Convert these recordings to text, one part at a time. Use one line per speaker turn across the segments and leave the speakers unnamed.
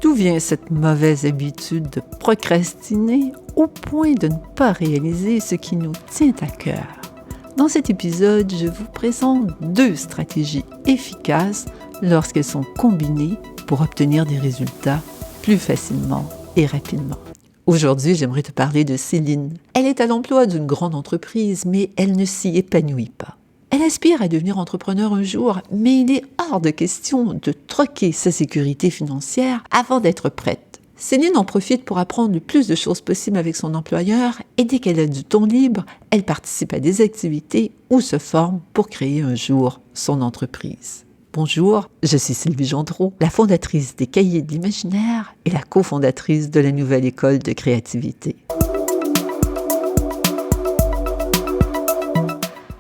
D'où vient cette mauvaise habitude de procrastiner au point de ne pas réaliser ce qui nous tient à cœur? Dans cet épisode, je vous présente 2 stratégies efficaces lorsqu'elles sont combinées pour obtenir des résultats plus facilement et rapidement. Aujourd'hui, j'aimerais te parler de Céline. Elle est à l'emploi d'une grande entreprise, mais elle ne s'y épanouit pas. Elle aspire à devenir entrepreneur un jour, mais il est hors de question de troquer sa sécurité financière avant d'être prête. Céline en profite pour apprendre le plus de choses possibles avec son employeur et dès qu'elle a du temps libre, elle participe à des activités ou se forme pour créer un jour son entreprise. Bonjour, je suis Sylvie Gendreau, la fondatrice des Cahiers de l'Imaginaire et la cofondatrice de la Nouvelle École de Créativité.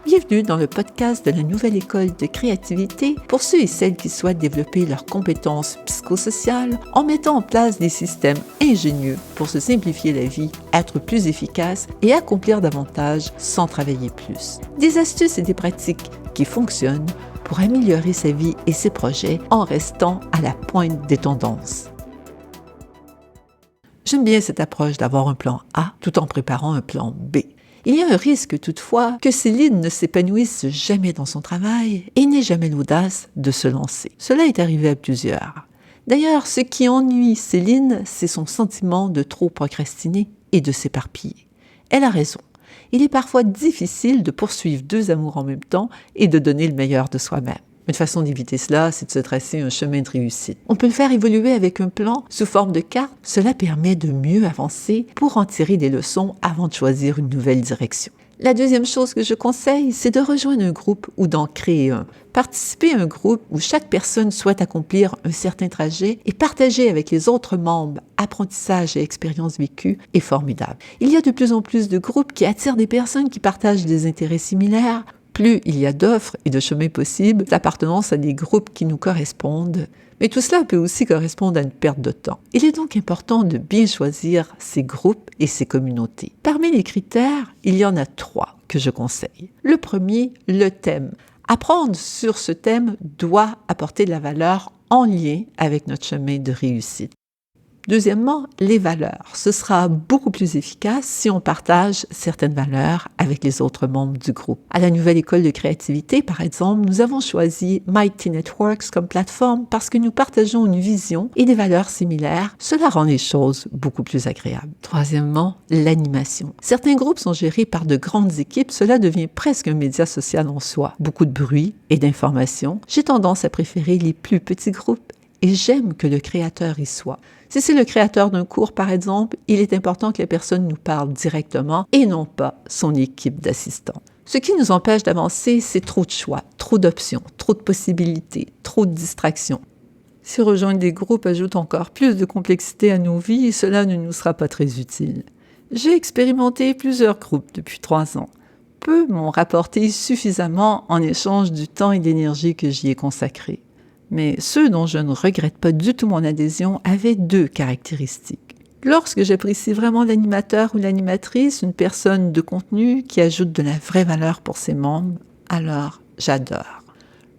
Bienvenue dans le podcast de la Nouvelle École de Créativité pour ceux et celles qui souhaitent développer leurs compétences psychosociales en mettant en place des systèmes ingénieux pour se simplifier la vie, être plus efficace et accomplir davantage sans travailler plus. Des astuces et des pratiques qui fonctionnent pour améliorer sa vie et ses projets en restant à la pointe des tendances. J'aime bien cette approche d'avoir un plan A tout en préparant un plan B. Il y a un risque toutefois que Céline ne s'épanouisse jamais dans son travail et n'ait jamais l'audace de se lancer. Cela est arrivé à plusieurs. D'ailleurs, ce qui ennuie Céline, c'est son sentiment de trop procrastiner et de s'éparpiller. Elle a raison. Il est parfois difficile de poursuivre 2 amours en même temps et de donner le meilleur de soi-même. Une façon d'éviter cela, c'est de se tracer un chemin de réussite. On peut le faire évoluer avec un plan sous forme de carte. Cela permet de mieux avancer pour en tirer des leçons avant de choisir une nouvelle direction. La deuxième chose que je conseille, c'est de rejoindre un groupe ou d'en créer un. Participer à un groupe où chaque personne souhaite accomplir un certain trajet et partager avec les autres membres apprentissage et expériences vécues est formidable. Il y a de plus en plus de groupes qui attirent des personnes qui partagent des intérêts similaires. Plus il y a d'offres et de chemins possibles, l'appartenance à des groupes qui nous correspondent. Mais tout cela peut aussi correspondre à une perte de temps. Il est donc important de bien choisir ces groupes et ces communautés. Parmi les critères, il y en a 3 que je conseille. Le premier, le thème. Apprendre sur ce thème doit apporter de la valeur en lien avec notre chemin de réussite. Deuxièmement, les valeurs. Ce sera beaucoup plus efficace si on partage certaines valeurs avec les autres membres du groupe. À la Nouvelle École de Créativité, par exemple, nous avons choisi Mighty Networks comme plateforme parce que nous partageons une vision et des valeurs similaires. Cela rend les choses beaucoup plus agréables. Troisièmement, l'animation. Certains groupes sont gérés par de grandes équipes. Cela devient presque un média social en soi. Beaucoup de bruit et d'informations. J'ai tendance à préférer les plus petits groupes et j'aime que le créateur y soit. Si c'est le créateur d'un cours, par exemple, il est important que la personne nous parle directement et non pas son équipe d'assistants. Ce qui nous empêche d'avancer, c'est trop de choix, trop d'options, trop de possibilités, trop de distractions. Si rejoindre des groupes ajoute encore plus de complexité à nos vies, cela ne nous sera pas très utile. J'ai expérimenté plusieurs groupes depuis 3 ans. Peu m'ont rapporté suffisamment en échange du temps et de l'énergie que j'y ai consacré. Mais ceux dont je ne regrette pas du tout mon adhésion avaient 2 caractéristiques. Lorsque j'apprécie vraiment l'animateur ou l'animatrice, une personne de contenu qui ajoute de la vraie valeur pour ses membres, alors j'adore.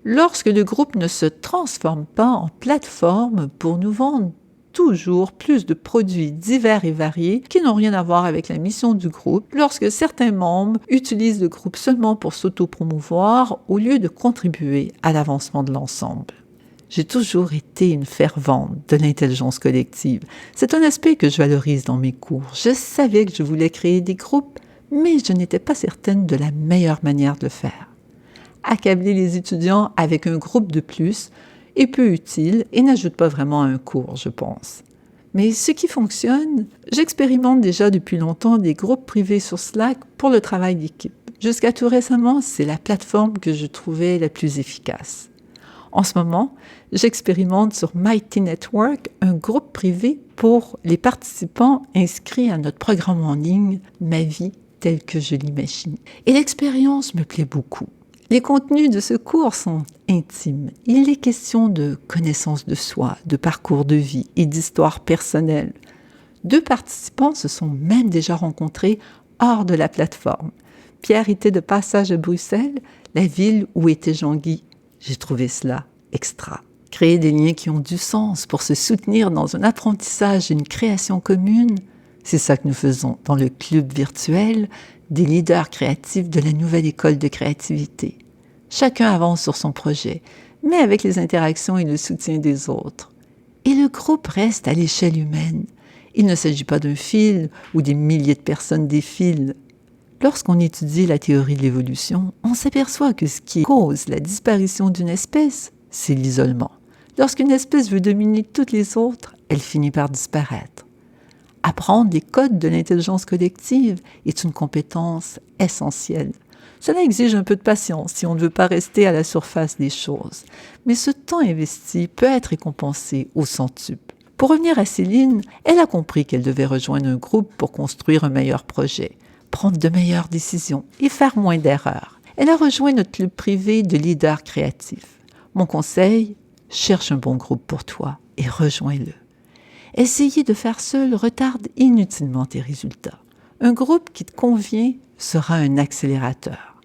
Lorsque le groupe ne se transforme pas en plateforme pour nous vendre toujours plus de produits divers et variés qui n'ont rien à voir avec la mission du groupe, lorsque certains membres utilisent le groupe seulement pour s'auto-promouvoir au lieu de contribuer à l'avancement de l'ensemble. J'ai toujours été une fervente de l'intelligence collective. C'est un aspect que je valorise dans mes cours. Je savais que je voulais créer des groupes, mais je n'étais pas certaine de la meilleure manière de le faire. Accabler les étudiants avec un groupe de plus est peu utile et n'ajoute pas vraiment à un cours, je pense. Mais ce qui fonctionne, j'expérimente déjà depuis longtemps des groupes privés sur Slack pour le travail d'équipe. Jusqu'à tout récemment, c'est la plateforme que je trouvais la plus efficace. En ce moment, j'expérimente sur Mighty Network un groupe privé pour les participants inscrits à notre programme en ligne « Ma vie telle que je l'imagine ». Et l'expérience me plaît beaucoup. Les contenus de ce cours sont intimes. Il est question de connaissance de soi, de parcours de vie et d'histoire personnelle. 2 participants se sont même déjà rencontrés hors de la plateforme. Pierre était de passage à Bruxelles, la ville où était Jean-Guy. J'ai trouvé cela extra. créer des liens qui ont du sens pour se soutenir dans un apprentissage et une création commune. C'est ça que nous faisons dans le club virtuel des leaders créatifs de la nouvelle école de créativité. Chacun avance sur son projet, mais avec les interactions et le soutien des autres. Et le groupe reste à l'échelle humaine. Il ne s'agit pas d'un fil où des milliers de personnes défilent. Lorsqu'on étudie la théorie de l'évolution, on s'aperçoit que ce qui cause la disparition d'une espèce, c'est l'isolement. Lorsqu'une espèce veut dominer toutes les autres, elle finit par disparaître. Apprendre les codes de l'intelligence collective est une compétence essentielle. Cela exige un peu de patience si on ne veut pas rester à la surface des choses. Mais ce temps investi peut être récompensé au centuple. Pour revenir à Céline, elle a compris qu'elle devait rejoindre un groupe pour construire un meilleur projet, prendre de meilleures décisions et faire moins d'erreurs. Elle a rejoint notre club privé de leaders créatifs. Mon conseil, cherche un bon groupe pour toi et rejoins-le. Essayer de faire seul retarde inutilement tes résultats. Un groupe qui te convient sera un accélérateur.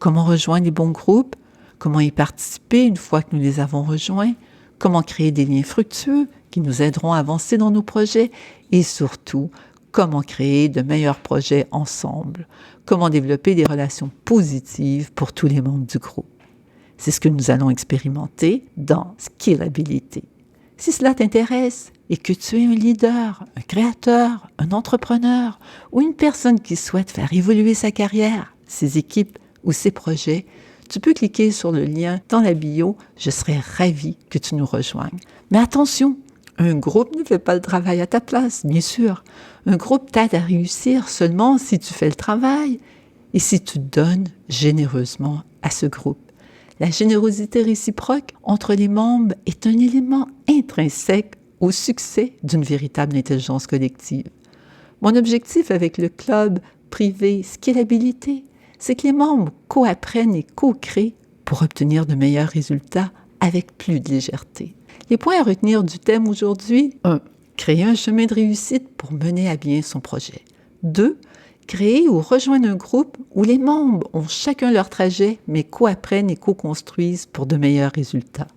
Comment rejoindre les bons groupes? Comment y participer une fois que nous les avons rejoints? Comment créer des liens fructueux qui nous aideront à avancer dans nos projets? Et surtout, comment créer de meilleurs projets ensemble? Comment développer des relations positives pour tous les membres du groupe? C'est ce que nous allons expérimenter dans Scalability. Si cela t'intéresse et que tu es un leader, un créateur, un entrepreneur ou une personne qui souhaite faire évoluer sa carrière, ses équipes ou ses projets, tu peux cliquer sur le lien dans la bio. Je serai ravie que tu nous rejoignes. Mais attention, un groupe ne fait pas le travail à ta place, bien sûr. Un groupe t'aide à réussir seulement si tu fais le travail et si tu donnes généreusement à ce groupe. La générosité réciproque entre les membres est un élément intrinsèque au succès d'une véritable intelligence collective. Mon objectif avec le club privé Scalability, c'est que les membres co-apprennent et co-créent pour obtenir de meilleurs résultats avec plus de légèreté. Les points à retenir du thème aujourd'hui: 1. Créer un chemin de réussite pour mener à bien son projet. 2. Créer ou rejoindre un groupe où les membres ont chacun leur trajet, mais co-apprennent et co-construisent pour de meilleurs résultats.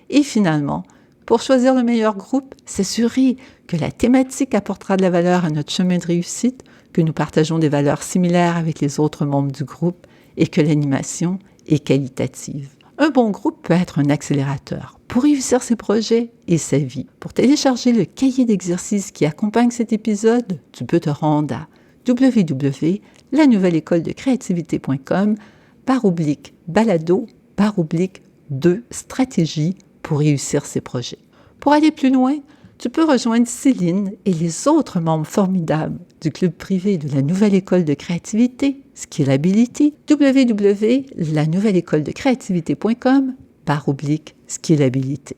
Et finalement, pour choisir le meilleur groupe, s'assurer que la thématique apportera de la valeur à notre chemin de réussite, que nous partageons des valeurs similaires avec les autres membres du groupe et que l'animation est qualitative. Un bon groupe peut être un accélérateur pour réussir ses projets et sa vie. Pour télécharger le cahier d'exercices qui accompagne cet épisode, tu peux te rendre à www.lanouvelleécoledecréativité.com/balado/2 stratégies pour réussir ses projets. Pour aller plus loin, tu peux rejoindre Céline et les autres membres formidables du club privé de la Nouvelle École de Créativité, Scalability, www.lanouvelleécoledecréativité.com/Scalability.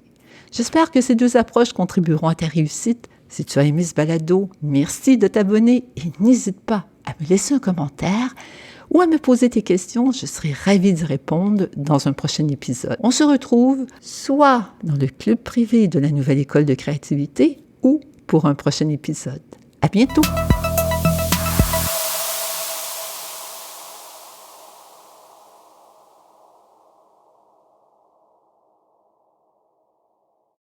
J'espère que ces deux approches contribueront à ta réussite. Si tu as aimé ce balado, merci de t'abonner et n'hésite pas à me laisser un commentaire ou à me poser tes questions. Je serai ravie d'y répondre dans un prochain épisode. On se retrouve soit dans le club privé de la Nouvelle École de Créativité ou pour un prochain épisode. À bientôt!